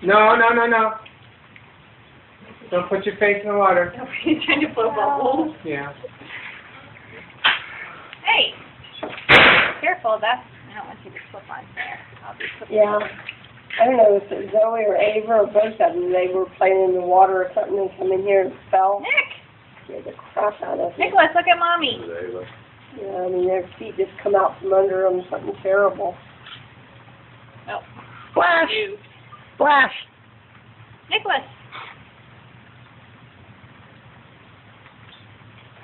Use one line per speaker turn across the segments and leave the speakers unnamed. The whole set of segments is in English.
No, no, no, no. Don't put your face in the water.
He's trying to blow bubbles.
Yeah.
Hey! Careful, that's... I don't want you to slip on there. I'll be slipping.
Yeah. I don't know if it was Zoe or Ava or both of them. They were playing in the water or something and come in here and fell.
Nick!
Scared the crap out of me.
Nicholas, look at Mommy.
Yeah, I mean, their feet just come out from under them, something terrible.
Oh.
Splash!
You.
Splash!
Nicholas!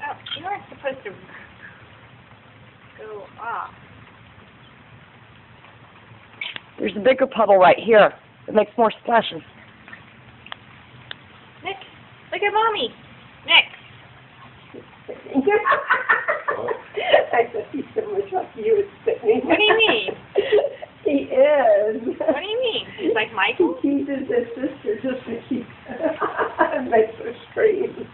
Oh, you aren't supposed to go off.
There's a bigger puddle right here. It makes more splashes.
Nick, look at Mommy. Nick.
I said he's so much like you at Sydney.
What do you mean?
He is.
What do you mean? He's like Michael?
He teases his sister just to keep makes her scream.